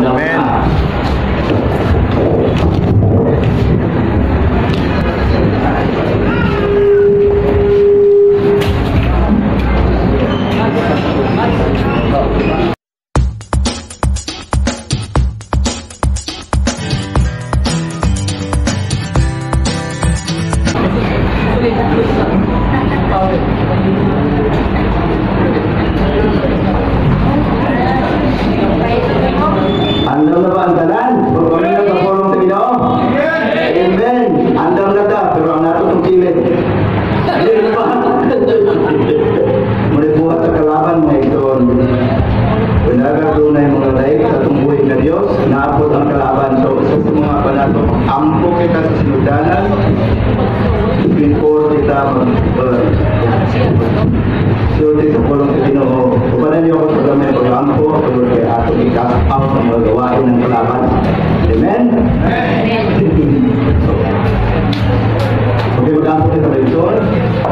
Amen. Andam na ba ang tanan? Pagkakita na pagpulong sa Ginoo? Amen! Andam na ta, pero ang nato ng kilid. Hindi na ba? Manibuhat sa kalaban mga itoon. Pinaga doon na yung mga laik sa tungbuhin na Diyos, naapot ang kalaban. So, sa mga panato, ampo kita sa sinudanan, before kita sulti sa pulong sa Ginoo. Kupanan niyo ako sa gamay pag-ampo, tulad kay ato i-cast out ang mga gawain ng kalaban. Amen? Okay, mag-ampo kita ba ito?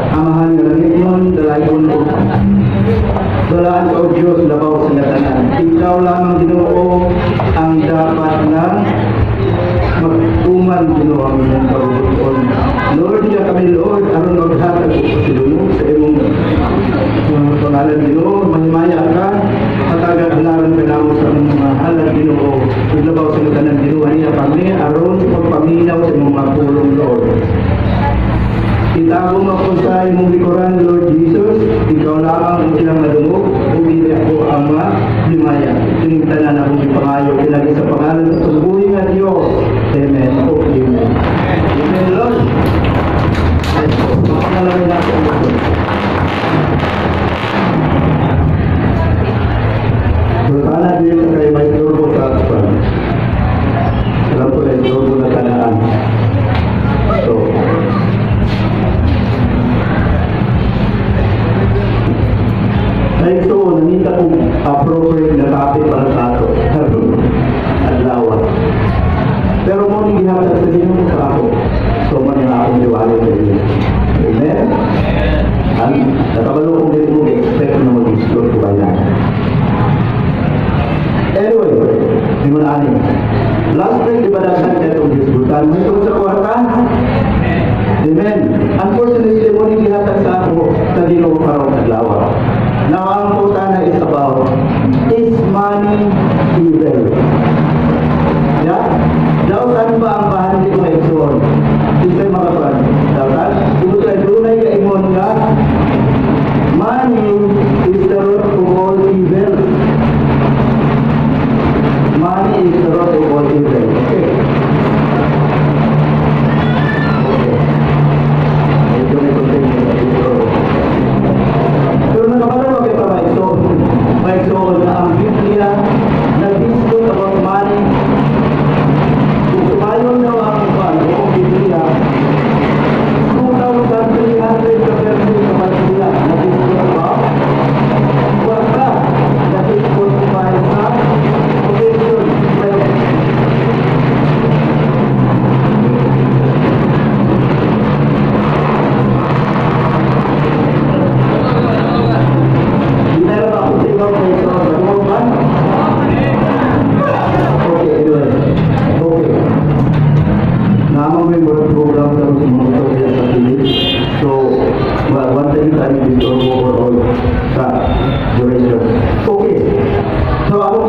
Amahan nga langit nun, dalayon ko. Dalaan ka o Diyos, labaw sa natanan. Ikaw lamang Ginoo ang dapat na magtuman Ginoo ang inyong pagbuton. Lord, niya kami Lord, aron maghatag ko sa silunod sa imong pangalan Ginoo, mahimaya ka, hatagan halaran ka namo sa among mga halal Ginoo. Iglabaw sa natanan Ginoo niya kami, aron pagpaminaw sa imong mga pulong Lord. Itago mo ako sa imong likuran, Lord Jesus. Ikaw lamang ang silang nadungog. Hindi ako ang himaya. Yung tanan na akong ipangayo. Ilagay sa pangalan sa tubuhin nga Diyos. Amen. Amen. Amen, Lord. Makangalawin natin ang Lord. Sultana din kay may turbo sa aspan. Alam ko na yung turbo na tanaan. So, so, nanita kong appropriate na topic para sa ato. Adlawa. Pero mo nang gihatag sa Ginoo sa ako. So, man nga akong liwali sa inyo. Amen? Ang natabalo kong dito mo, expect na mag-explore ko ba yan. Anyway, di mo na anin. Last week, di ba dasan ka itong disbutan? May ito sa kwarta? Amen? Unfortunately, mo nang gihatag sa ako sa Ginoo karong adlawa. Now, ang putana is about, is money evil? Yeah? Daw saan ba ang bahan di mga isuon? Isa'y makapan. Daw saan? Kung sa'y dunay ka imon nga, money is the root of all evil. Money is the root of all evil. Okay. Ito na continue. Pero nakapala ba kayo Maigsoon na ang Biblia nag-discuss about money. Kung sumayon na ang buong Biblia, 2,300 ka verses sa Biblia nag-discuss about wala nag-discuss pa sa position.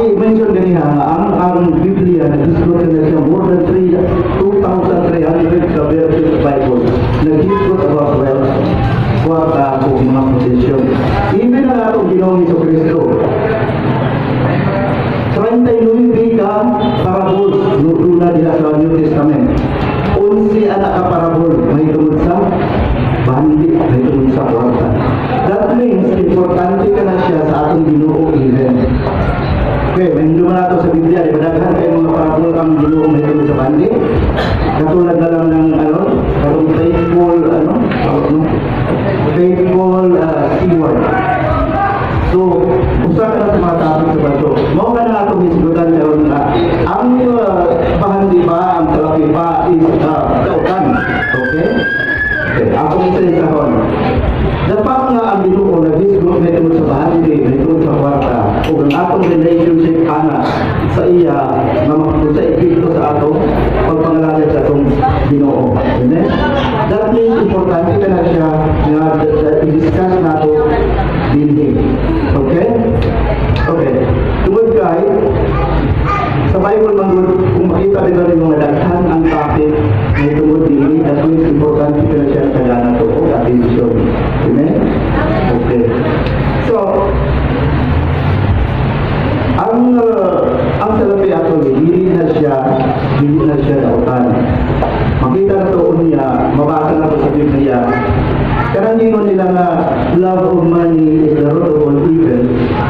I-mention ganina ang Biblia nag-discuss na siya more than 2,300 ka verses sa Bible. Nag-discuss about wealth, kwarta o mga posisyon. Even na natong Ginoong Jesucristo. 39 ka parabol nuna diha sa New Testament. 11 anak ka parabol may tungod sa bandi, may tungod sa kwarta. That means importante ka na siya sa atong Ginoo even. Okay, may hindi naman nato sa Biblia, di ba daghan kayo mga parabol ang Ginoo may tungod sa bandi? Katulad na lang ng karong faithful, faithful steward. So, usa ka na sa mga topic sa bato. Mao ka na atong isgutan karon na ang bahandi ba, ang talapi ba is kautan. Okay? Okay, ako isa sa kon. Dapat nga ang Ginoo nag-discuss na tungod sa bahandi, na tungod sa kwarta, o ang atong relationship ana sa iya nga makita sa epiklo sa ato pagpangalan sa atong Ginoo. Amen? That means importante ka na siya nga i-discuss nato dinhi. Okay? Okay. Tungod kay sa Bible man kung makita rin natin mga daghan ang topic na tungod dinhi, that means importante ka na siya kaya nato o attention. Amen? Okay. So, ang salapi ato hindi na siya dautan. Makita na to niya, mabasa na to sa Biblia. Karaniwan nila na love of money is the root of all evil.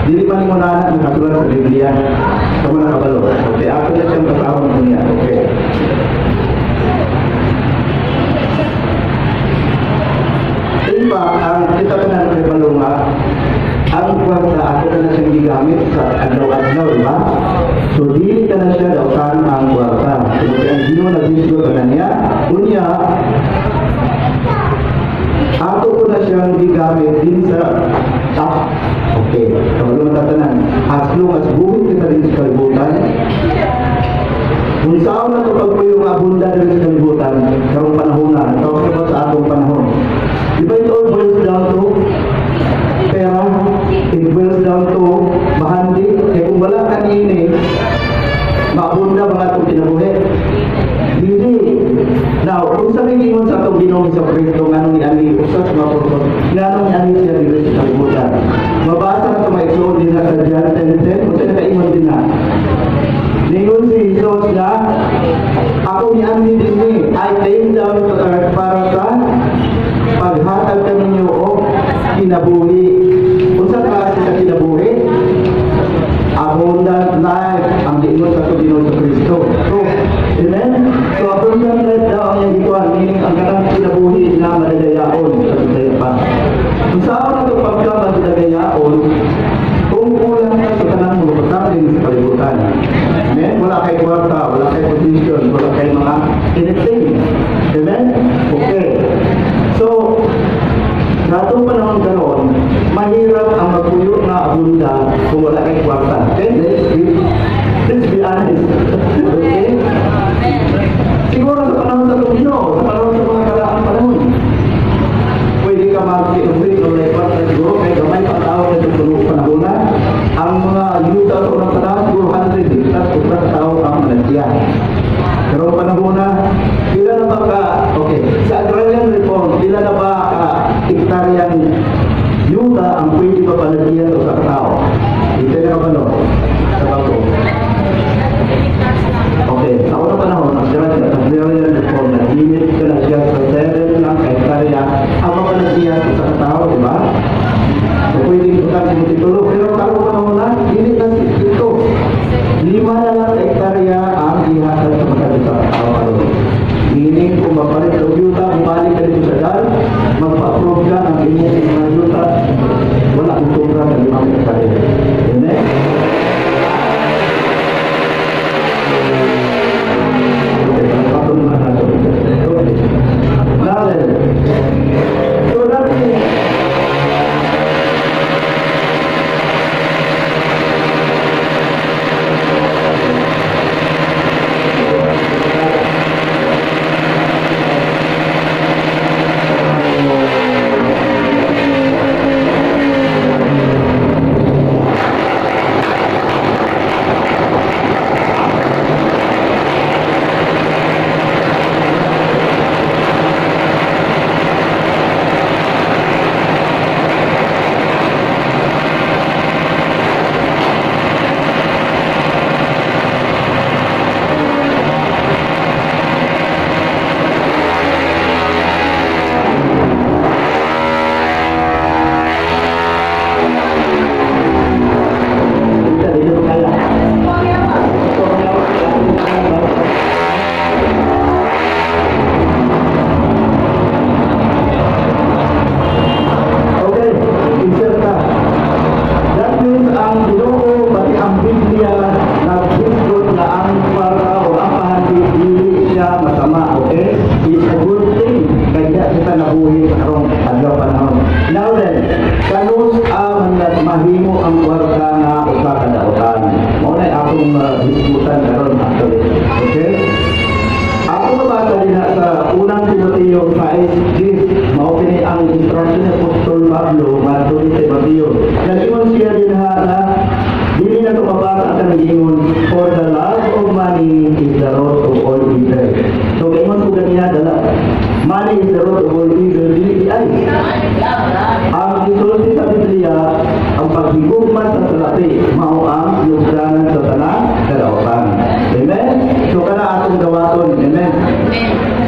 Dili man mo na nakasulat sa Biblia sa mga kabalo. Okay, ako na siyang kasama niya. Okay. Diba, ang kita ka na ng balunga, ang kwarta ako na siyang gigamit sa adlaw-adlaw, diba? So, dili ka na siya dautan ang kwarta. So, ang Ginoo nag-isyo ka na niya, unya, ako ko na siyang gigamit din sa top. Okay, kapag matatanan, as long as buhit kita rin sa kalibutan, kung saan na ito pag po yung abunda rin sa kalibutan, karong panahon na, talking about sa atong panahon. Diba it all boils down to pera, it boils down to mahandi, kaya kung wala kanini, maabunda mga itong kinabuhi. Hindi. Now, kung sabi ingon sa itong Ginoo sa Kristo, nganong ni Ani, usas mga purpose, nganong ni Ani siya dito sa kalibutan. Mabasa na ito maigsoon din na sa John 10:10, kung siya nakaingon din na. Ningon si Jesus na, ako ni Ani din ni, I came down to earth para sa paghatag kami niyo o kinabuhi. Kung sa klase sa kinabuhi, abundant life ang diingon sa Ginoo sa Kristo. So, amen? So, abundant life daw ang yung ikuan, meaning ang kanang kinabuhi na madadayaon sa tayo pa. Kung saan na ito pagka madadayaon, kung kulang ka sa kanang mulupatarin sa kalibutan. Amen? Wala kay kwarta, wala kay position, wala kay mga anything. Amen? Okay. So, natong panahon karon, mahirap ang magpuyo na abunda kung wala kay kwarta. Okay? Let's be honest. Okay? Siguro sa panahon sa Ginoo, sa panahon sa mga karaang panahon, pwede ka mag-i-upgrade o lepat na siguro kahit gamay pang tao na sa panahon na. Ang mga yuta sa unang panahon, siguro 100 at upang tao ang malagyan. Pero panahon na, pila na ba ka, okay, sa agrarian reform, pila na ba ka hektaryang yuta ang pwede pa palagyan o sa tao? Ito na ba no? Sa bago. Okay, sa unang panahon, agrarian reform, nag-limit ka na siya sa 7 ng hektarya ang mapalagyan sa tao, di ba? So, pwede utang sa titulo, pero sa panahon na, limit na ito. 5 na lang hektarya ang ihatag sa magkakita tao. Meaning, kung mapalit sa yuta, bumalik ka dito sa dal, magpa-approve ka ang inyong mga yuta, wala kong sobra sa 5 hektarya. Amen? kalibutan karon actually. Okay? Ako mabasa din sa unang Timoteo 5:10, mao kini ang instruction ni Apostol Pablo ngadto ni Timoteo. Nag-ingon siya din na dili na ito mabasa ang kanang for the love of money is the root of all evil. So kaingon ko ganiya dala. Money is the root of all evil. Dili ay. Ang isulti sa Biblia, ang paghigugma sa salapi, mao ang lugdanan sa tanang kadawatan. Amen? So kana atong gawaton. Amen?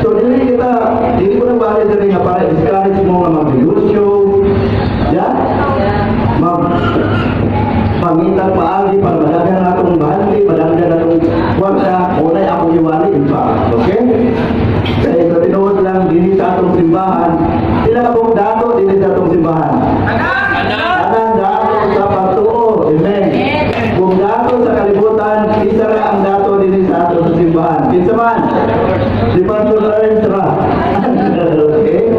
So dili ko na bali sa nga para discourage mo nga mag-negosyo. Yeah? Pangitang paagi, pagmadagan atong bahagi, padagan atong wagsa, unay ako iwali pa. Okay? Kaya sa tinuod lang, dini sa atong simbahan, sila akong dato, dini sa atong simbahan. Anan dato sa pagtuo. Amen. Kung dato sa kalibutan, isa ra ang dato dini sa atong simbahan. Kinsa man? Si Pastor Ernstra. Okay?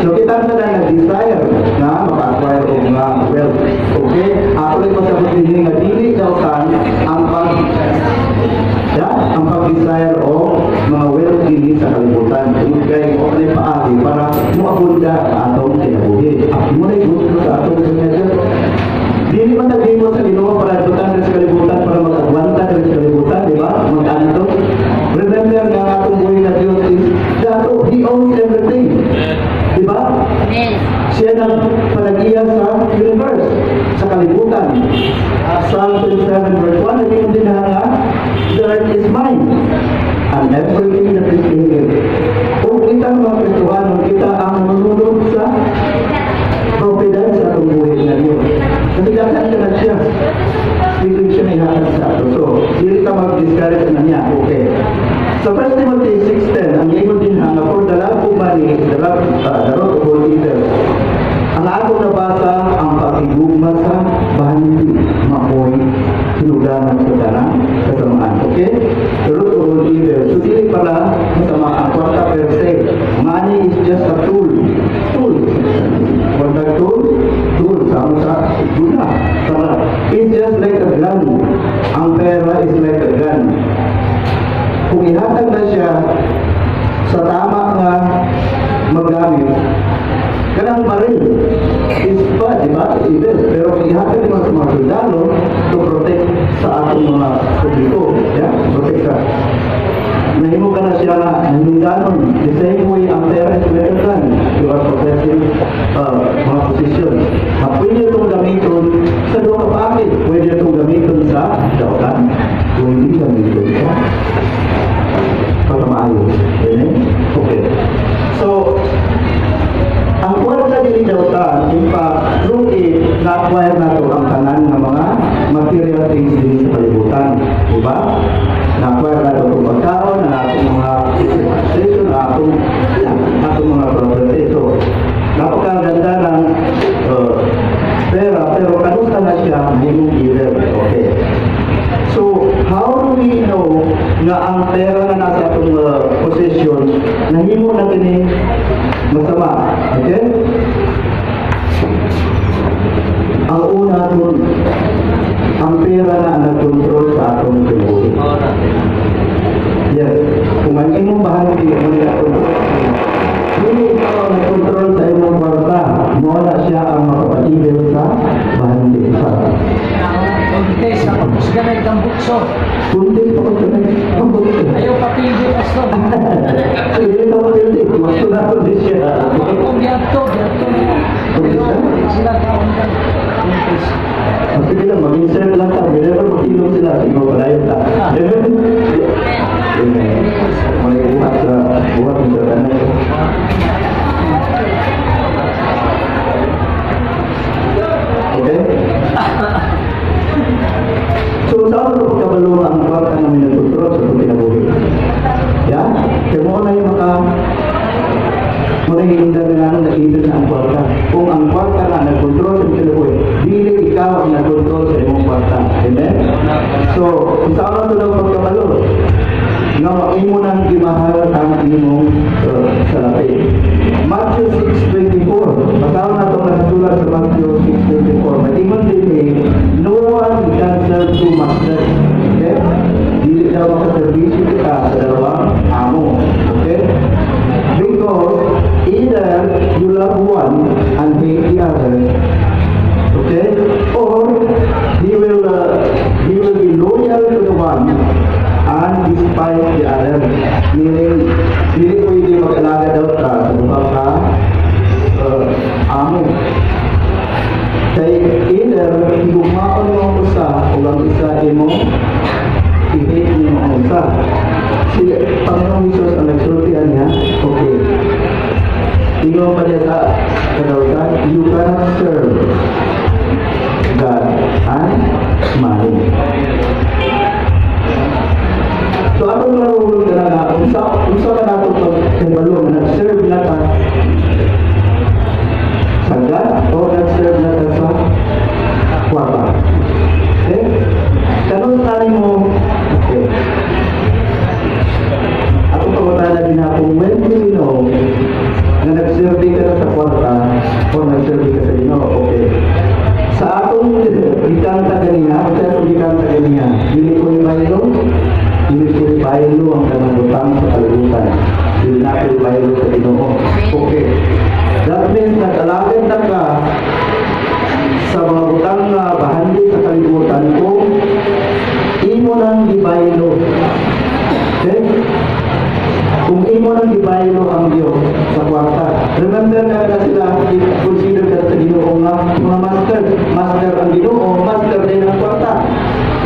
So kita sa nag-desire na maka-acquire o nga wealth. Okay? Ako rin masabot din nga dili daw kan ang pag-desire o mga wealth dili sa kalibutan. Kaya ko rin paagi para muabunda atong kinabuhi. Ako mo rin gusto sa atong kinabuhi. Dili man nagimo sa Ginoo para dutan sa kalibutan para mag-agwanta sa kalibutan, di ba? Mag-anto. Remember nga atong buhay na Diyos is dato, He owns everything. Di ba? Siya nang panagiya sa universe, sa kalibutan. Psalm 27 verse 1, naging din nga, the earth is mine, and everything that is in it. Kung kita mga Kristohanon, kita ang manunod sa providence sa atong buhay na Diyos. Kasi dapat ka na siya. Speaking siya na ihatag sa ato. So, hindi ka mag-discourage na niya. Okay. So, 1 Timothy 6:10, ang ingon din nga, for the love of money, the root of all evil. Ang ako nabasa, ang pakigugma sa bahandi, makoy, sinudanan sa tanang kasamaan. Okay? The root of all evil. So, dili pala kasamaan. Kwarta per se. Money is just a tool. Tool. What the tool? Tool. Sama sa guna. It's just like a gun. Ang pera is like a gun. Kung ihatag na siya sa tama nga magamit, kanang baril is pa, di ba? Evil. Pero kung ihatag mo sa mga sundalo to protect sa ating mga publiko, yeah? Protect ka. Nahimo ka na siya na nanundanon. The same way, ang pera is like a gun. You are protecting mga posisyon. Pwede itong gamiton sa doon kapakit. Pwede itong gamiton sa dautan. Pwede gamiton sa pagmamaayos. Okay. So, ang kwarta din dautan, in fact, through it, na-acquire na ito ang tanan ng mga material things din sa kalibutan. Diba? Na-acquire na ito ang pagkaon, na atong mga station, na atong mga property. So, napakaganda ng pera, pero kanusta na siya minimum evil. Okay. So, how do we know na ang pera na nasa atong possession, nahimo na kini masama? Okay? Ang una dun, ang pera na nag-control sa atong buhay. Yes. Kung ang imong bahagi, hindi ikaw nag-control sa imong kwarta, mawala siya ang makapatibel sa bahagi sa Kuntis, tapos ganay kang bukso. kuntis pa ko ganay. Ayaw papili, pastor. Hindi na mapili. Gusto na ko din siya. Kung biyato. Pero sila kaon ka. Kuntis. Sige lang, mag-insert lang ka. Whenever makilong sila, ikaw palayon ka. May umat sa buhat ng daganay. Okay? So, saan ito pagkabalungan ang kwarta na may nagtutrot sa itong pinabuhi? Yeah? Kaya mo na yung muna yung daganang nakibig na ang kwarta. Kung ang kwarta na nagkontrol sa pinabuhi, dili ikaw ang nagkontrol sa imong kwarta. Amen? So, saan ito daw pagkabalungan? Nga imo nang gimahal ang imong salapi. Matthew 6:24. Bataw na itong nakasulat sa Matthew 6:24. Matingon din no one can serve two masters. Okay? Dili daw makaservisyo kita sa dalawang amo. Okay? Because either you love one and hate the other, okay? Or he will be loyal to the one and despise the other. Meaning, hindi pwede mag-alaga daw ka sa mga amo. Kaya either higumaon mo ang usa o ang isa mo i-hate mo ang usa. Si Panginoong Jesus ang nagsultihan niya, okay. Tingnan pa niya sa kadautan, you cannot serve God and money. So atong narulog ka na unsa ka nato pag-kembalo na nag-serve na ka sa God o nag-serve na ka sa kwarta. Okay? Tanong tayo mo, okay. Ako pagkatala din ako, when do you know na nag-serve ka na sa kwarta o nag-serve ka sa Ginoo? Okay. Sa atong ikanta ganina, sa atong ikanta ganina, hindi ko yung baylo, hindi ko yung baylo ang kanang sa kalibutan. Hindi na ko yung baylo sa Ginoo. Okay. That means nag-alagad na ka sa mga butang na bahandi sa kalibutan kung imo nang gibaylo. Okay? Kung imo nang gibaylo ang Diyos sa kwarta. Remember na sila consider that sa Ginoo nga mga master ang Ginoo, master din ang kwarta.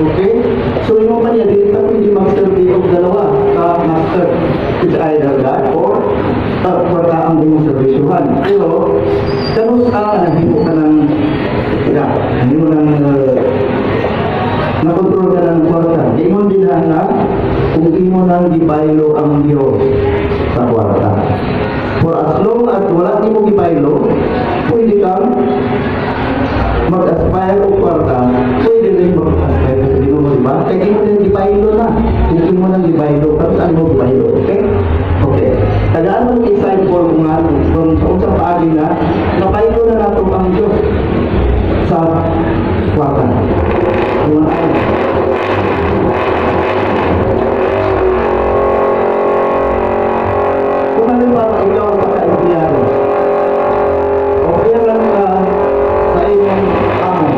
Okay? So imo man yan, hindi ka pwede mag-serve of dalawa sa master. It's either God or kwarta ang imong servisyohan. Pero kanus hindi mo ka ng hindi mo nang nakontrol ka ng kwarta. Di mo din kung di mo nang gibaylo ang Diyos sa kwarta. For as long as wala di mo gibaylo, pwede kang mag-aspire o kwarta, pwede rin mag-aspire sa Diyos mo, diba? Kaya di mo din gibaylo na. Kung di mo nang gibaylo, tapos ano mo gibaylo, okay? Okay. Tagaan mo ng example kung nga, kung sa usang paagi na, nabaylo na nato ang Diyos sa kwarta. Kung ano? Kung ano ba ikaw sa kaibiyado? Okay lang ka sa iyong amo.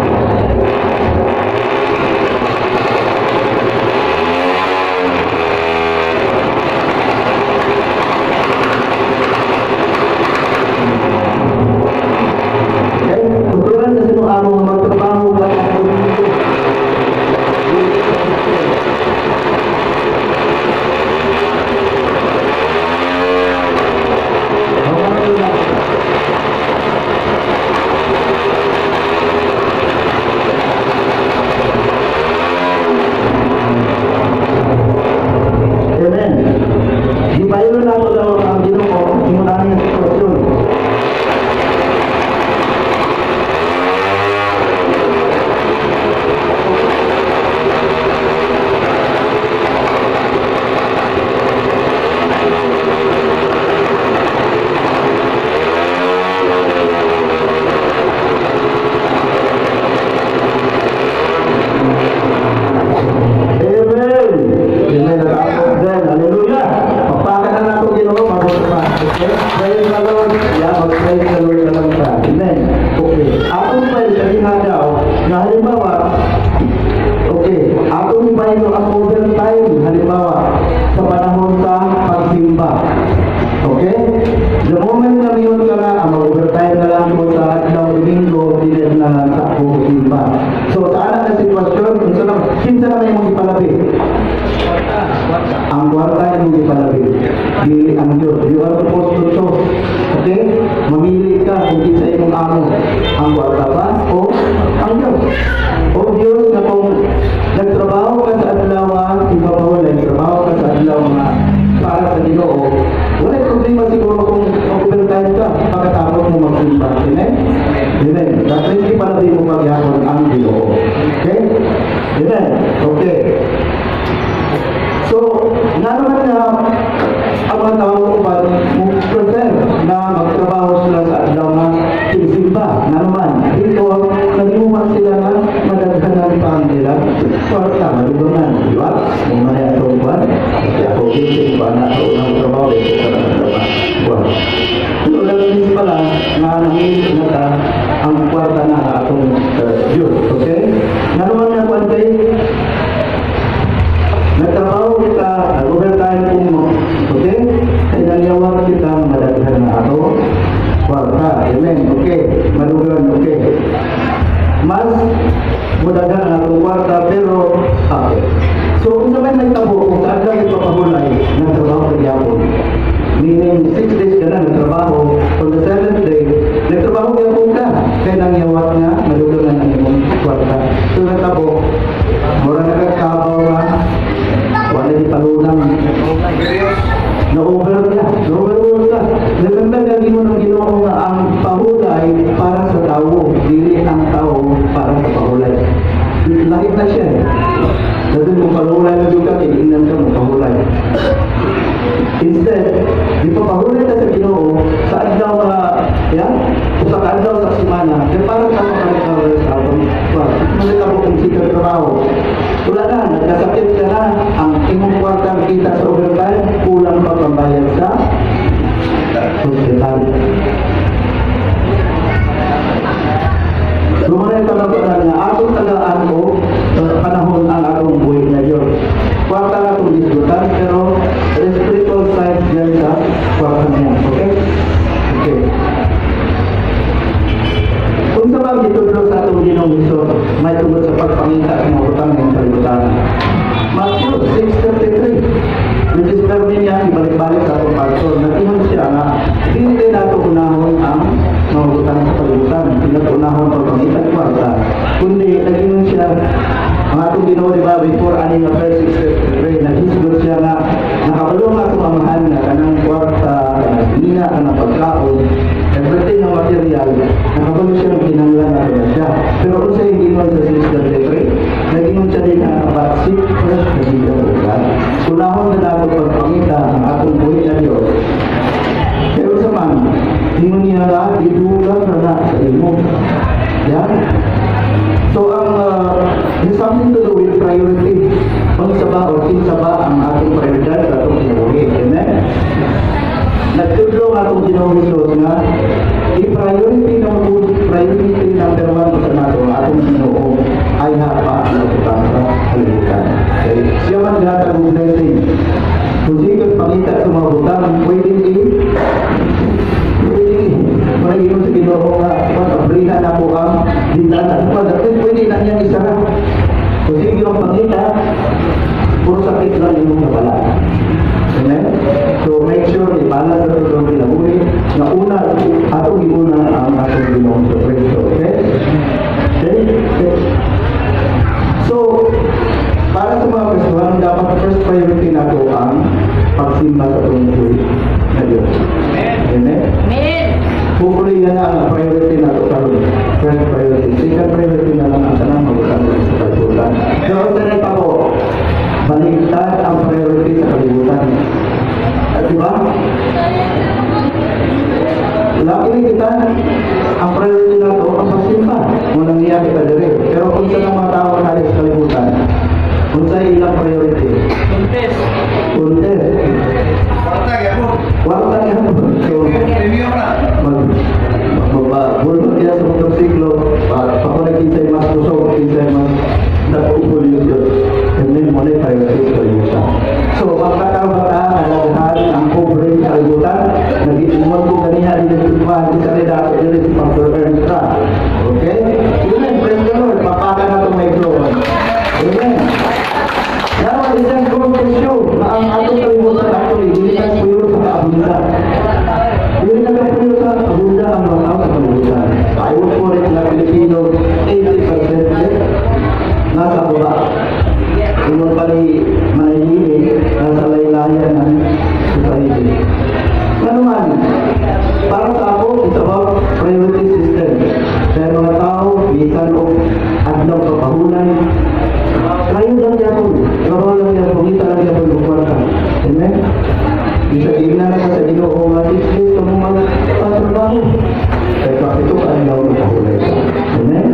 Okay? Tuturan sa sinong amo magtrabaho ba sa dito? Amen. Gibaylo na ako daw ang Ginoo, imunahan yung sitwasyon. Ang kwarta yung ipalabi. Dili ang Diyos. You are supposed to choose. Okay? Mamili ka kung isa imong amo. Ang kwarta ba o ang Diyos? O Diyos na kung nagtrabaho ka sa adlaw, iba pa wala, nagtrabaho ka sa adlaw nga para sa Ginoo. Wala problema siguro kung overtime ka pagkatapos mo mag-imba. Amen? Amen. Kasi hindi palabi mo maghapon ang Ginoo. Okay? Amen? Okay. So, naman na ang mga tao ba prefer na magtrabaho sila sa adlaw na simba. Naman, ito, nag-iuman sila na madagdagan pa nila. Kwarta, malugunan, di ba? Mamaya ito Nagtrabaho kita, overtime po mo. Okay? Kaya naliyawag kita madaghan na ato. Kwarta. Amen. Okay. Madugan. Okay. Mas mudagan ang atong kwarta pero okay. So kung sabay may tabo, kung saan ka ipapahulay, nagtrabaho sa gyapon. Meaning 6 days ka na nagtrabaho, on the 7th day, nagtrabaho gyapon ka. Kaya nangyawat nga, madugan ang imong kwarta. So natabo, mura nagkakabaw nga, wala di palulang. Na-overwork ka. Remember lagi mo nang Ginoo nga ang pahulay para sa tao, dili ang tao para sa pahulay. Lahit na siya. Dati kung pahulay na juga, kailangan ka mo pahulay. Instead, di pa pahulay ka sa Ginoo, sa adlaw sa adlaw sa semana, kaya para ka makakawal sa tao. Malit ako kung sikap trabaho. Wala na, nagkasakit ka na, ang imong kwartang kita sa overtime, kulang pa pambayad sa hospital. Lumayan pa na pala nga, atong tagaan ko, panahon ang atong buhay na yun. Kwarta na itong disgutan, pero spiritual side dyan sa kwarta na yan. Okay? Okay. Kung sa mga ditudlo sa atong Ginoong Hesus, may tungkol sa pagpangita sa mga utang ng kalibutan. Matthew 6:33, which is term niya, ibalik-balik sa atong pastor, nag-ingon siya na hindi nato unahon ang mga utang sa kalibutan, hindi nato unahon pagpangita ng kwarta, kundi nag-ingon siya, ang atong Ginoo, diba, before aning nga verse 6:33, nag-isgot siya na nakabalong atong amahan na kanang kwarta, kanang ka ng pagkaon, everything na material, nakabalo siya ng kinanglan na rin siya. Pero kung sa hindi mo sa 6:33, nag-ingon siya din na batsik first na hindi ang ugat. Sunahon na nato pagpangita ang atong buhay na Diyos. Pero sa man, ingon niya na, idugang na na sa imo. Yan. So ang has something to do with priority. Kung sa ba o kinsa ba ang atong prioridad sa atong kinabuhi. Amen? Nagtudlo nga itong Ginoong Hesus nga i-priority number 1 sa nato ang atong Ginoo ay hapa ang utang sa kalibutan. Okay? Siya man lahat ang blessing. Kung sikot pangita sa mga utang, pwede managin sa Ginoo nga matabrihan na po ang dindanan. Pwede na niyang isara. Kung sikot pangita, puro sakit lang yung nawala. Amen? So make sure ibalance sa itong kinabuhi na una atong iuna ang atong Ginoong Kristo. Okay? Okay? So, para sa mga Kristohan, dapat first priority na ito ang pagsimba sa itong buhay na Diyos. Amen? Amen? Hopefully yan ang priority na ito karon. First priority. Second priority na lang ang tanang mag-usap sa kalibutan. So, sanay pa po, baligtad ang priority sa kalibutan. Diba? Lagi rin kita, ang priority na ito, ang pagsimba. Munang niya kita dire. Pero kung saan ang mga tao na sa kalibutan, kung saan ilang priority? Kuntes. Kwarta yan. Bulot niya sa motorsiklo, pakulang kinsay mas kusog, kinsay mas nag-upul yung Diyos. And then, muna priority sa kalibutan. So, ang kakabata, nalaghan ang pobre sa kalibutan, nag-iingon ko kanina din sa tuwa, di sa reda, din sa Pastor Ernstra. Okay? Amen. Praise the Lord. Papaka na itong may flow. Amen. Now, isang conclusion na ang atong kalibutan actually, hindi na puyo sa kaabunda. Hindi na puyo sa kaabunda ang mga tao sa kalibutan. I would call it na Pilipino, 80% nasa baba. Yung pali manahimik, nasa laylayan ng society. Ano man, para sa ako, it's about priority system. Pero mga tao, bisan o adlaw sa pahunay, kayo lang yapon, laro lang yapon, kita lang yapon bukwarta. Amen? Bisa gina ka sa Ginoo nga, isip sa mga trabaho. Kaya bakit ito ka ang laro ng pahunay. Amen?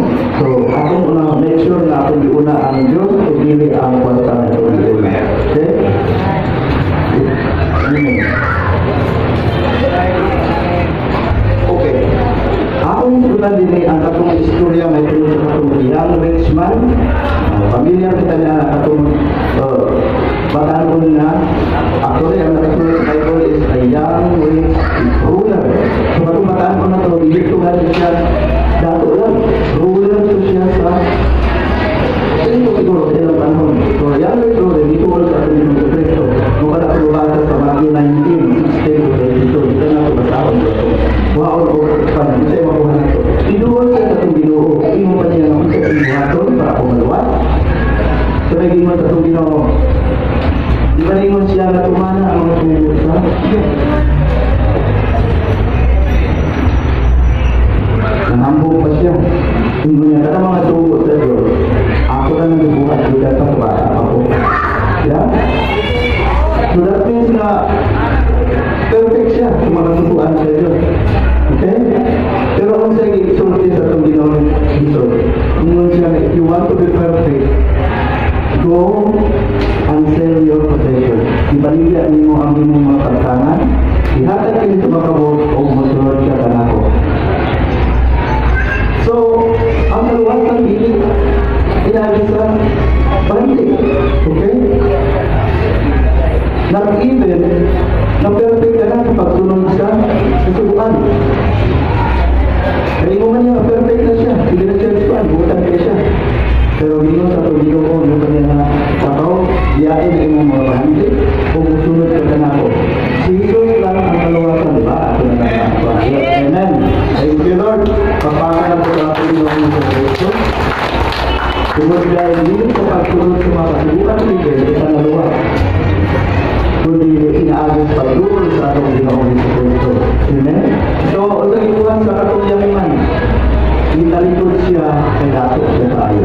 natin siya dato lang. Ruler to siya sa ito siguro sa ilang panahon. So, yan ay ruler, dito ko sa atin yung Kristo. Nung kalakuluhasa sa Matthew 19, 16 to 22, ito na ito basahon dito. Wow, pa na, isa yung makuha na ito. Dinuon siya sa itong Ginoo, imo pa niya ng isa imuhaton para pumaluwas. So, naging mo sa itong Ginoo. Di ba rin mo siya na tumana ang mga tumulong sa? Nangambong pa siya. Hindi niya kada mga tubo sa Diyos. Ako na nagbubuhat dito sa bata ako. Yeah? So that means na perfect siya kung makasubuan sa Diyos. Okay? Pero kung siya isulti sa itong Ginoong Jesus, kung siya na, if you want to be perfect, go and sell your possession. Ibaligya niyo ang inyong mga pagtangan. Ihatag kayo sa makabot o masunod siya kanako. So, ang maluwas ng pilit, ilagay sa pantik. Okay? Not even, na-perfect ka na pagsunod sa susubuan. Kaya mo man niya, perfect na siya. Hindi na siya susubuan, bukan kayo siya. Pero dito sa pagdito ko, yung kanya na sakaw, diyain ay mga mga pantik, o musunod ka kanako. Jesus lang ang maluwasan, di ba? Ito na nakakwa. Amen. Thank you, Lord. Papangalan ko sa ating Panginoon sa Kristo. Tungkol dahil hindi sa pagsunod sa mga kasibukan bigay sa naluwa. Kundi inaagos pagdulong sa atong Panginoon sa Kristo. Amen? So, unang ibuhan sa katulyaman, italikod siya kay dato siya tayo.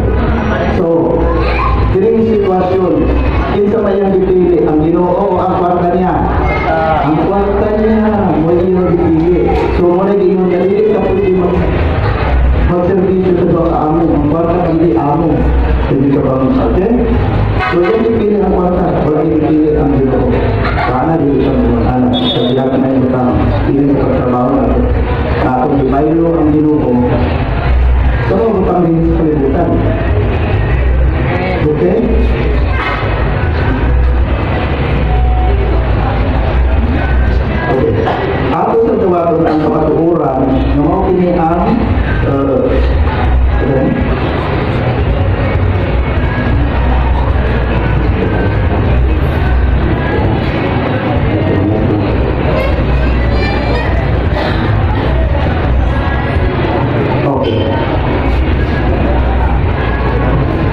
So, diring sitwasyon, kinsa may ang dipili, ang Ginoo ang kwarta niya. Ang kwarta niya, may iyong dipili. So, muna iyong dipili, kapag mag-servisyo sa mga amo, ang kwarta hindi amo. Hindi ka bang okay? So, yung dipili ang kwarta, wala dipili ang Ginoo. Sana dito sa mga anak, sabihan na yung utang, hindi sa pagtrabaho natin. Kung ibaylo ang Ginoo, so, magpangin sa kalibutan. Okay? Okay. Ako sa tawagan ang kapatuuran na mga kiniang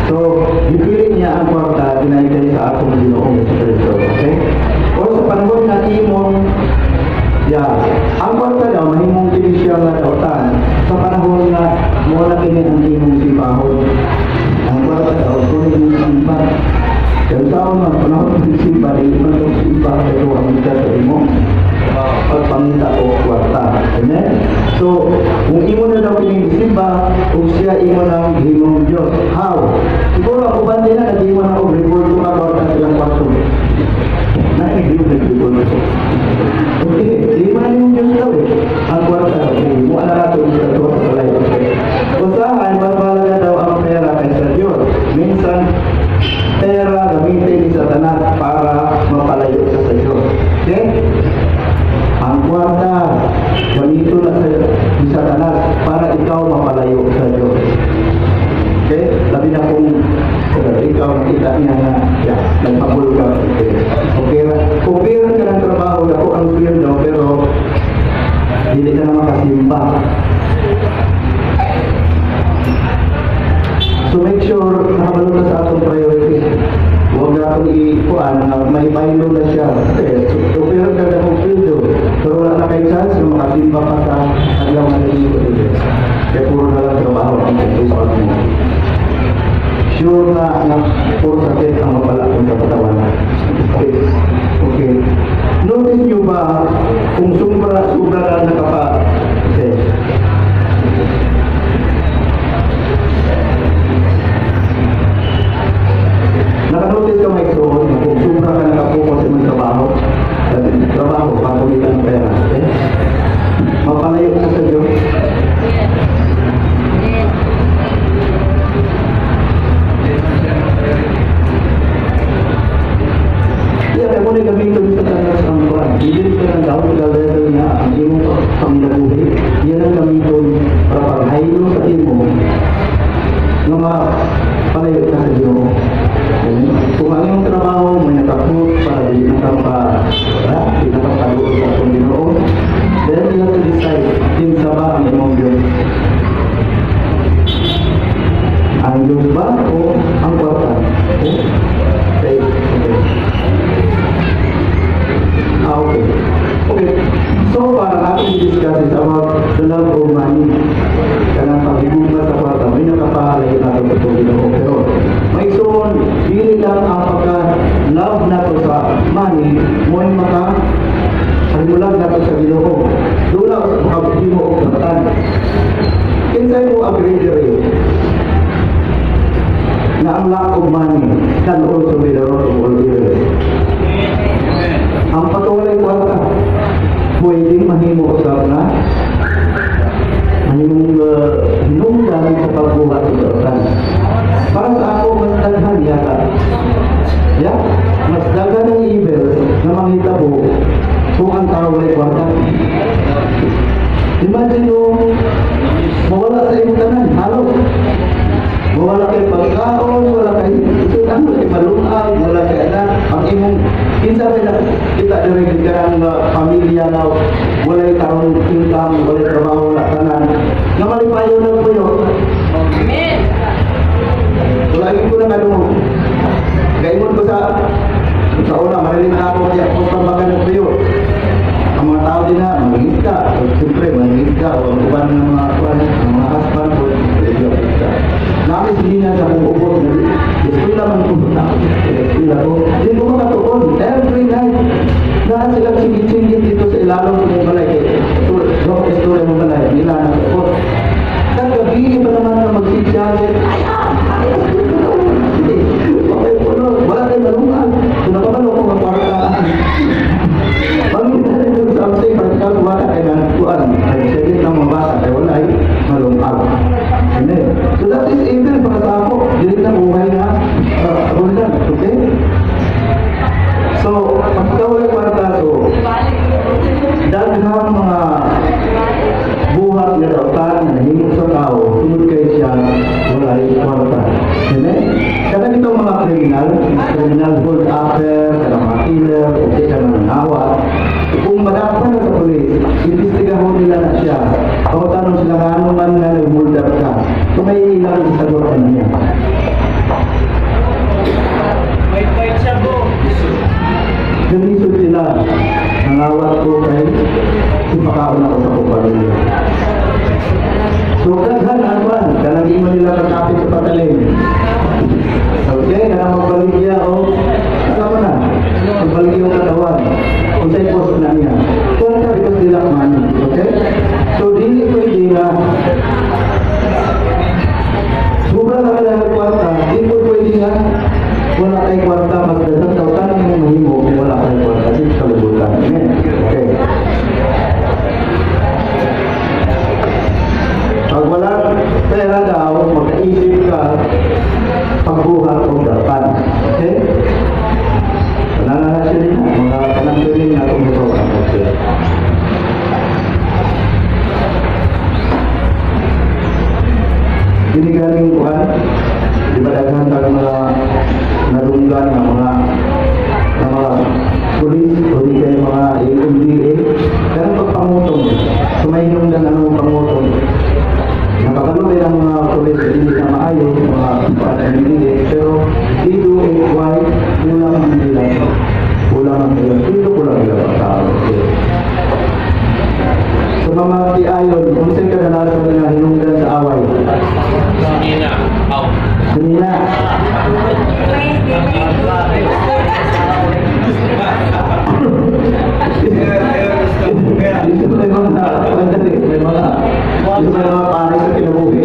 so, dipili niya ang kwarta, dinaigay sa atong Ginoong Kristo. Okay? O sa panahon na imong, ang kwarta daw, mahimong kini siya nga dautan. Sa panahon na muna kini ang imong sibahon. Ang kwarta daw, kung imong simba. Kaya sa mga panahon ng simba, imong itong simba, ito ang ika sa imong pagpangita o kwarta. Amen? So, kung imo na daw kining simba, kung siya imo ng himong Diyos. How? Siguro ako ba nila, nag-imo na ako report ko nga kwarta silang kwarto. Na-review na ito. Okay, di man yung Diyos daw eh. Ang kwarta daw, mo na nato sa Diyos sa kalay. Usahan, mas mahalaga daw ang pera kaysa Diyos. Minsan, pera gamitin ni Satanas para mapalayo ka sa Diyos. Okay? Ang kwarta, ganito na ni Satanas para ikaw mapalayo sa Diyos. Okay? Labi na kung ikaw nakita niya na nagpapul ka. Okay? Kupira ka ng trabaho na ko ang clear daw pero hindi ka na makasimba. So make sure nakabalo na sa atong priority. Huwag na akong ikuan na may baylo na siya. Okay? Kupira ka na kung clear pero wala na kayo chance na makasimba ka sa aglaw na nilito. Kaya puro na lang trabaho ang pagkisal mo. Sure na puro sakit ang mapala kung sa katawan. Okay. Okay. Notice nyo ba kung sobra na nakapa? Okay. Nakanotice ka may soon kung sobra ka nakapokus sa mga trabaho. Trabaho, pagulit ang pera. Okay? Mapalayo ka sa Diyos. Kaya mo na gamitin sa tanas ng buwan. Hindi ka ng daw sa level niya ang iyong panglabuhi. Yan ang gamitin discuss is about the love of money. Kanang paghigugma sa kwarta, may nakapahalay na ito sa Ginoo. Pero may soon, dili lang ang pagka-love na ito sa money, mo ay pagmulag na ito sa Ginoo. Doon ako sa pagkimo o kapatan. Kinsay mo agree rin na ang lack of money can also be the root of all evil. Ang patuloy kwarta, pwedeng mahimo usap na mahimong hinungdan sa pagbuhat sa usapan. Para sa ako, mas daghan yata. Yeah? Mas daghan ng evil na manghitabo kung ang tao ay kwarta. Imagine mo, mawala sa iyong tanan, halo. Wala kayo pagkaon, wala kayo isutan, wala kayo malungag, wala kayo anak. Ang imong, kinsa rin kita rin ng pamilya na wala yung taong income, wala yung trabaho, wala tanan. Namalipayo lang po yun. Amen! Wala yung ko na kanong. Gaimon ko sa una, marinig na ako kaya kung pambagan ng tuyo. Ang mga tao din na, maningit ka. Siyempre, maningit ka. O ang kuban ng mga husband o namin hindi na sa kong ubos na eskwela man kung na eskwela ko hindi ko makatuon every night lahat silang singit-singit dito sa ilalong ng balay rock story ng balay nila na support kagabi pa naman na magsisyalit okay po no wala tayo malungan kung napamalo ko ng kwartaan pagin natin yung something pagkakal wala tayo ng kuan ay sagit ng mabasa ay wala ay malungan. So that is evil para sa ako. Dili na buhay na rundan. Okay? So, pagkawal kwarta so, daghang mga buhat na dautan na himok sa tao, tungod kay siya, wala yung kwarta. Okay? Kada itong mga criminal hold after, kada mga killer, okay, kada mga nawa, kung madapan na sa polis, imbestigahon nila na siya, o tanong sila nga ano man na nag-hold up ka, kung may ilang isagot ka na niya. May fight siya po. Ganito sila, nangawat ko kay sumakaon ako sa kuparilyo. So, daghan naman, kanagin mo nila kakapit sa patalim. Okay, kanang magbaligya o kasama na, magbaligya yung katawan. Kung sa'yo post na niya. Kung sabi ko sila money, okay? So, di pwede na sobra na kailangan ng kwarta, di po pwede na wala tayong kwarta, magdasal sa utanang yung mahimo kung wala tayong kwarta, di sa kalubutan. Okay. Pag wala pera daw, magkaisip ka pagbuhat o dapan. Okay? Pananasya rin na, mga pananggaling na tumutong ang okay. Ginigaling kuhan, di ba daghan tayo mga narunggan ng mga pulis o di kayo mga AMDA, pero pagpangutong, sumayinom na ng pangutong, nakakalupin ang mga pulis hindi na maayos, mga AMDA, pero dito why kulang ang nila, dito kulang nila pagkakaroon. So mga ayon, kung saan ka nalasan nila hinungdan sa away? Sunina. Out. Sunina. Dito may mga pare sa kinabuhi.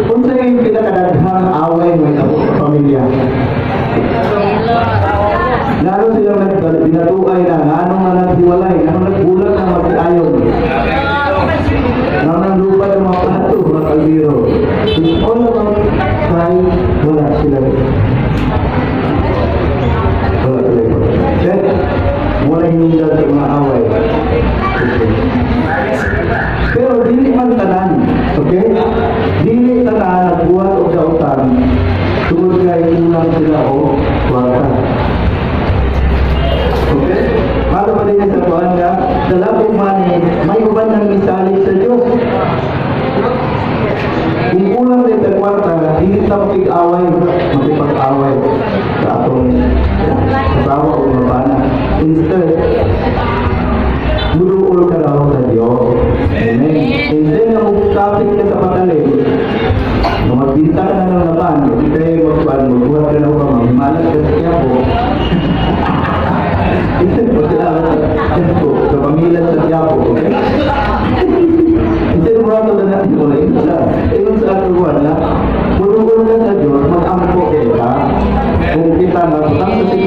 Kung saan yung pinakadaghang away may pamilya? Lalo silang binatuay na, anong na naghiwalay, anong nagbulat ng mag-ayon. Anong naglupa ng mga plato, mga kalbiro. It's all about pride, wala sila. Wala sila. Check. Wala hinungdan sa mga away. Pero dili man tanan, okay? Dili tanan nagbuhat o sa utan, tungod kay kulang sila o kwarta. Okay? Para pa din sa tuwan nga, the love of money, may uban ng misali sa Diyos. Kung kulang din sa kwarta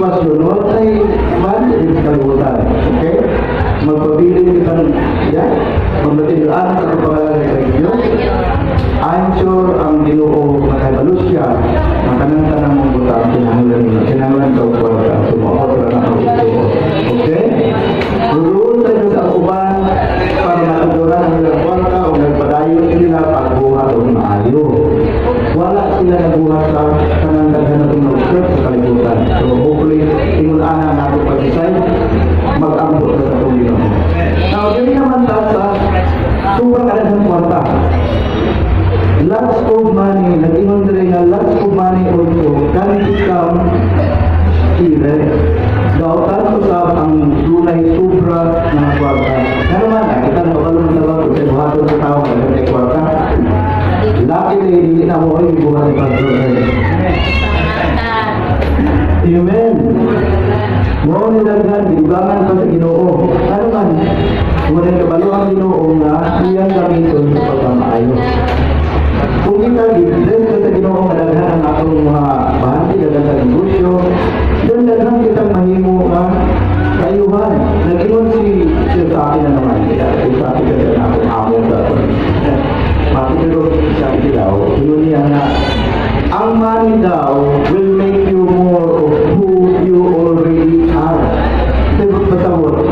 sitwasyon, huwag tayo din sa kalimutan. Okay? Magpabiling kita ng yan, magmatilaan sa kapagalan sa inyo. I'm sure ang Ginoo makabalus siya, makanang-tanang mong buta ang kinahanglan daw ko ang sumapot na ang Ginoo. Okay? Duruon tayo sa uban para matutunan ang ilang kwarta o nagpadayon sila pagbuhat o maayo. Wala sila nabuhat sa kanang-daghan na tumulog sa kalibutan. So hopefully, tingulaan na natin pag-decide, mag-ambot sa itong Ginoo. Now, yun naman sa super kadang kwarta. Lots of money, nag-ingon rin na lots of money also can become evil. Gautan ko sa ang dunay sobra ng kwarta. Ano man, kita na pakalong na ba kung buhaton sa tao na may kwarta. Laki na hindi na mo ay buhat ng kwarta. Amen. Mo ni daghan gibangan pa sa Ginoo. Ano man, ngunit kabalo ang Ginoo nga iyang gamiton sa pagmamaayo. Kung kita gibilan ka sa Ginoo nga daghan ang atong mga bahagi daghan sa negosyo, dan daghan kita mahimo nga kayuhan. Nag-ingon si sa akin na naman, kaya sa akin na akong amo sa makikiro sa akin daw, ingon niya na ang money daw will make you more of who you already are. Sagot patawad.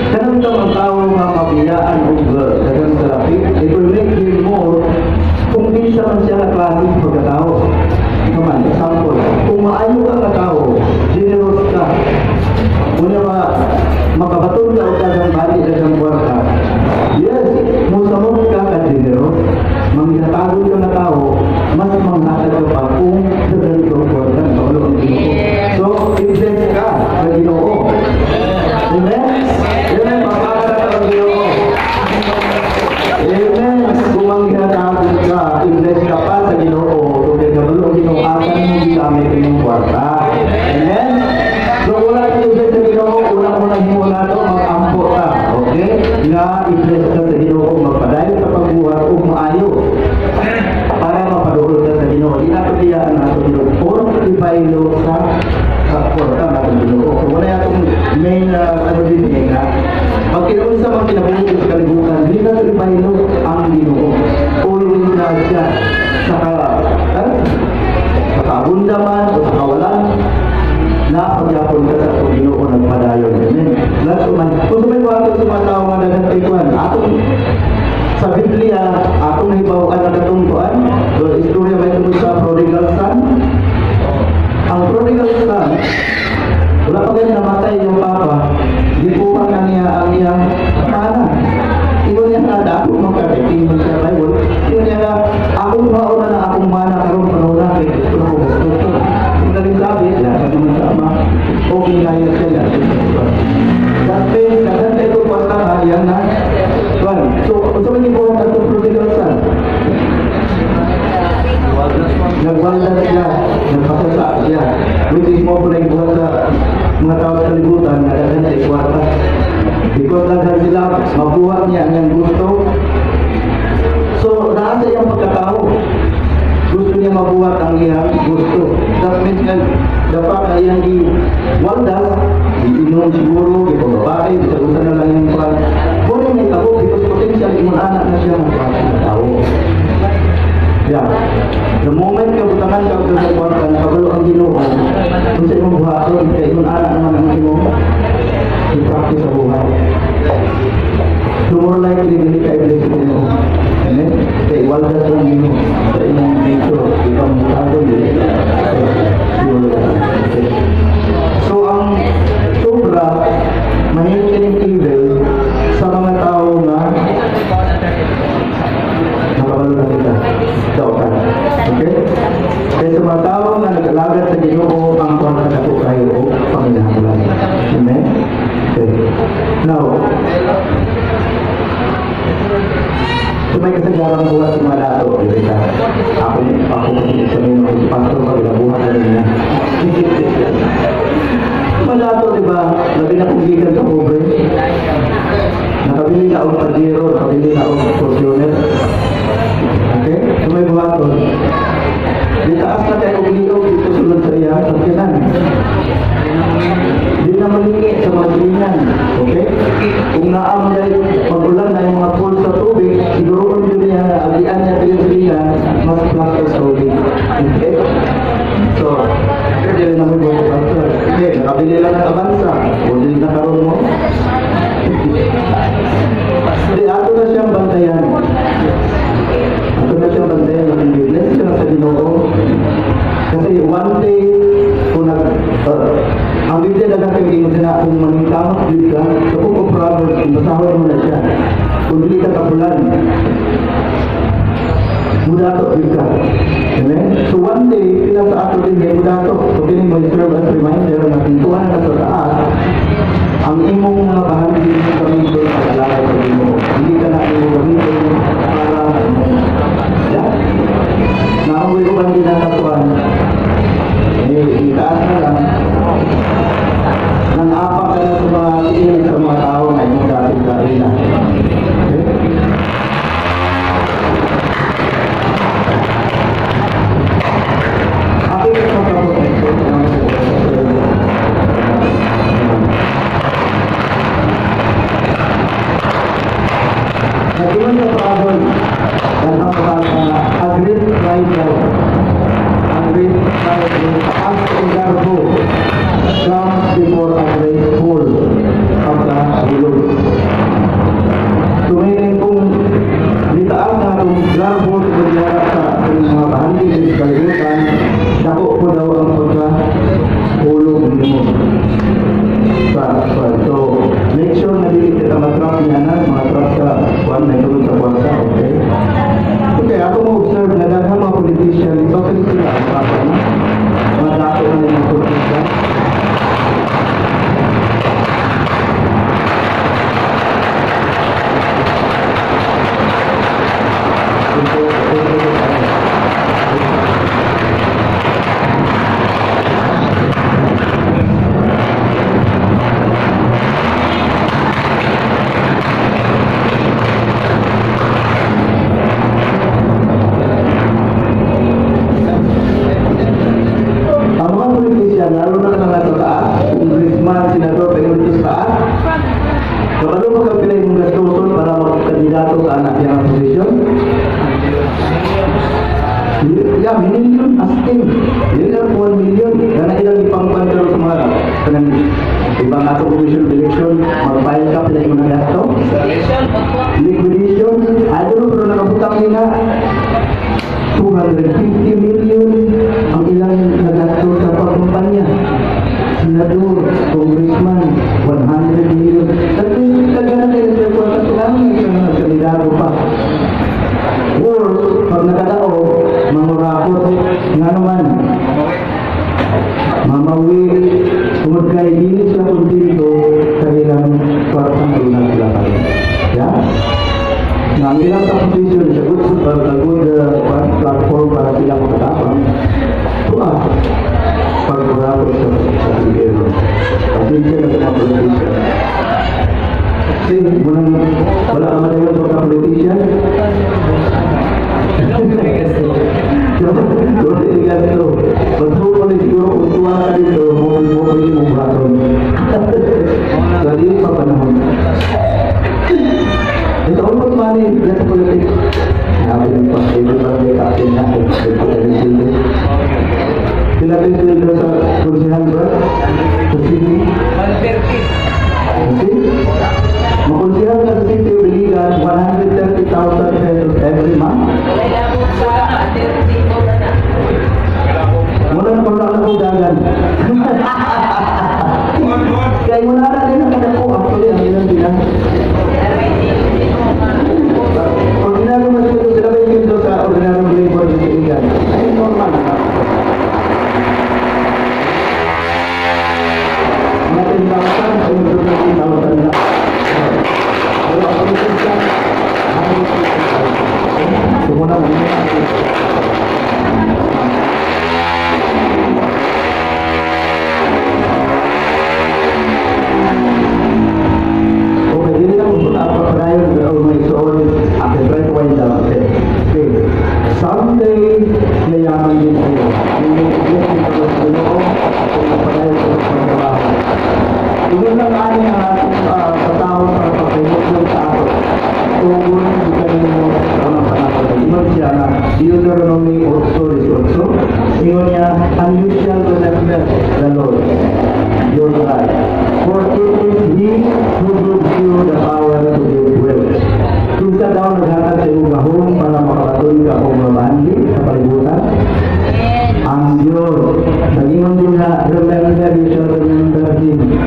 Kanang ang tao nga mabiyaan o dagang salapi, it will make you more kung di sa man siya na klaseng pagkatao. Naman, example, kung maayo ka katao, generous ka, muna makabatong ka o dagang bali dagang kwarta, yes, musamot ka ka generous, manginatagod ka na tao, mas manghatag ka pa kung dagang kwarta, kabalo ang Ginoo. So, i-bless ka sa Ginoo. Amen? Amen, makakata ka Ginoo. Amen, kung manghinatagod ka, i-bless ka pa sa Ginoo. So, kaya kabalo ang Ginoo, akan mo ginamit yung kwarta. Amen? So, wala i-bless sa Ginoo, unang-unang himula to, mag-ampo ka. Okay? Nga, i-bless ka sa Ginoo, magpadayo sa pagbuhat o maayo. Para mapaduhol ka sa Ginoo. Di nato diyaan nato Ginoo. Or, ibaylo sa kwarta nato Ginoo. So, wala itong main, din nga. Pagkinoon sa mga kinabuhi sa kalibutan, di nato ibaylo ang Ginoo. Always na siya sa kabundaman o sa kawalan na pagyapon ka sa itong Ginoo nagpadayon. Amen. Last man, kung sabay ba ito sa mga tao nga dagang kaikuan, atong sa Biblia, atong nahibawan na katungkuan, so istorya may tungkol sa prodigal son. Ang prodigal son, wala pa ganyan namatay yung papa, gipukan na niya ang iyang mana. Iyon niya na dako magkakaiting mo sa Bible. Iyon niya na, akong mauna na akong mana karong panuna kay gusto na ko gusto. Kung naling sabi, lahat naman sa ama, okay na yun siya. Dati, kadang ito kwarta na, yan na. So, kung saan yung buwan natin prodigal son? Nagwalda siya, nagpasasa siya. Which is mo pala yung buwan sa mga tao sa kalibutan na kadang sa kwarta. Because lang sila, mabuhat niya ang gusto. So, nasa iyang pagkatao. Gusto niya mabuhat ang iyang gusto. That means nga, dapat na iyang iwaldas, iinom siguro, ipagbabae, isagutan na lang yung plan. Kung may tao, because potential, imun-anak na siya ng tao. Yeah. The moment ka butangan ka sa kwarta, nakabalo ang Ginoo, kung sa imong buhaton, kaya imun-anak naman ang imong i-practice sa buhay. So more likely, hindi ka i-bless mo Ginoo. Amen? Kaya iwaldas ang Ginoo sa imong nature, ipang buhaton, so ang sobra, mahihiling evil sa mga tao na nakabalo na sila. Dautan. Okay? Kaya sa mga tao na nag-alagad sa Ginoo, ang kwarta na po kayo o panginahalan. Amen? Okay. Now, so may kasagarang buhat sa mga dato. Ako kasi sa mga pastor pag-ilabuhan na rin niya. Mga dato, diba? Labi na kong gigan sa pobre. Nakabili na akong pardero, nakabili na akong portioner. Okay? So may buhaton. Di taas na tayo umigaw dito sulod sa iya, pagkinan. malingi sa mga silingan. Okay? Kung naam dahil pag-ulan na yung mga pool sa tubig, siguro kung yun niya, agian niya ito yung silingan, mas plaster sa tubig. Okay? So, kaya rin naman yung plaster. Okay, nakabili lang ng abansa. O din nakaroon mo. Hindi, ato na siyang bantayan. Ato na siyang bantayan. Bless siya sa Ginoo. Kasi one day, kung ang Biblia na nakaging na kung maningkamot din ka, so kung proverbs, kung basahon mo na siya, kung hindi ka kapulan, mudato din ka. Amen? So one day, sila sa ato din may mudato. So kini mo serve as reminder na pintuan na sa taas, ang imong mga bahagi sa kami doon sa kalakay sa Ginoo. Hindi ka na imong gamitin para naamoy ko ba hindi natatuan? Itaas na lang. Nang-apak ka na sa mga tingin sa mga tao na yung dating karina. Okay? Aking sa pagkaprotekso ng naging sa pagkaprotekso dan ang pagkaprotekso rider. Great fire as a garbo comes before a great pool of the ilog. Tumiling kung litaas na itong garbo sa pagyarak sa mga bahagi ng kalimutan, dako po daw ang pagka-ulog mo. So, make sure na dili kita matrap niya na, mga trap sa kuwan, may tulog sa kuwan sa, okay? Okay, ako mo observe na lahat mga politician, bakit sila ang papa na? Mga dako na yung politician. Lalo na sa mga taas, congressman, senador, pengulitis pa. Kapag mo magkapilay mong gastuson para magkandidato sa anak niya ang posisyon? Yeah, million asking. Yan lang 1 million. Kana ilang ipangpantrol sa mga ibang ato commission election, mag-file ka pala yung mga gasto. Liquidation, I don't know, pero nakabutang nila 250 million ang ilang nagasto sa pagkumpanya. Senador, congressman, 100 million. Kasi kagana kayo sa kwarta namin isang kandidato pa. Or, pag nakatao, mangurakot, nga naman, mamawi, kumod kayo, hindi sila kung dito sa ilang kwartang lunas sila kayo. Yeah? Ang ilang competition sa good platform para sila makatapang, pag-rapor sa tigero. Pag-tigero na sa mga politician. Kasi wala ka madalang pagka-politician. Doon itigas ito. Pag-suko na siguro kung tuwa ka dito, mukuli mong baton. Lagi pa panahon. Ito ang pag-mani, that's politics. Sabi ng pag-ibig barangay captain natin. Sila rin sila sa konsihan ba? Sa city? Kasi, makonsihan na sa city biligan 130,000 pesos every month. Mula na pagkakala ko dagan. Kaya muna na din ang kanya ko. Actually, ang ilang bilang. Ordinaryo mas ito sila ba yung ito sa ordinaryo labor ng biligan? Ay, normal na. Natin bangsan,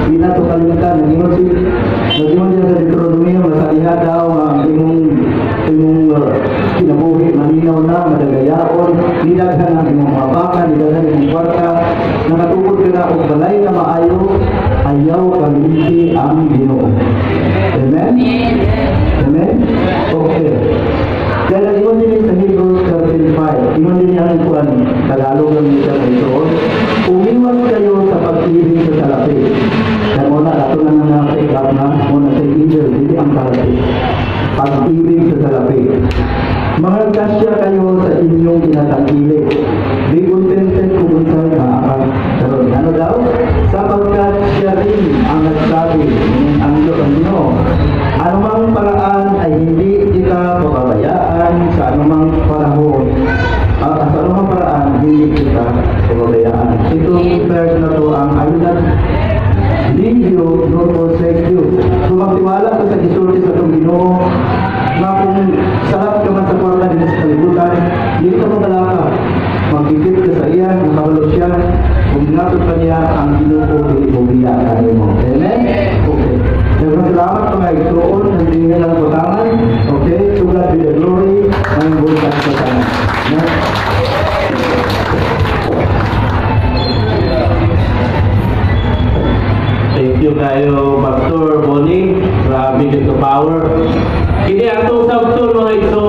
Di na to kalimutan. Nagingon siya sa Deuteronomio, masaliha daw ang imong kinabuhi, malinaw na, madagayaon, nidaghan ang imong mga baka, nidaghan ang imong kwarta, nakatukod ka na o balay na maayo, ayaw kalimiti ang Ginoo. Amen? Amen? Okay. Kaya nag-iwan din sa Hebrews 13:5, iwan din niya ang kuwan, Tagalog lang niya sa ito, umiwas kayo sa pag-ibig sa salapi. Kaya muna, ato na nangyakikap na, muna sa angel, hindi ang salapi. Pag-ibig sa salapi. Magkasya kayo sa inyong kinatangkilik. Di contented kung unsay maaakal. Karon ano daw? Sapagkat siya rin ang nagsabi ang Diyos. Anumang paraan ay hindi kita pababayaan sa anumang panahon. Sa anumang paraan hindi kita pababayaan. Itong verse na to ang I will not leave you nor forsake you. Kung magtiwala ka sa gisulti sa itong Ginoo, na kung sarap ka man sa kwarta din sa kalibutan, hindi ka magalaka. Magkikip ka sa iyan, makawalo siya, kung ginatod pa niya ang Ginoo, hindi mo biya kayo mo. Amen? Okay. Kaya salamat mga ituon, hindi nga lang patangan. Okay? To God be the glory, ang bukas patangan. Thank you kayo, Pastor Bonnie. Grabe dito power. Kini atong sabton mga ito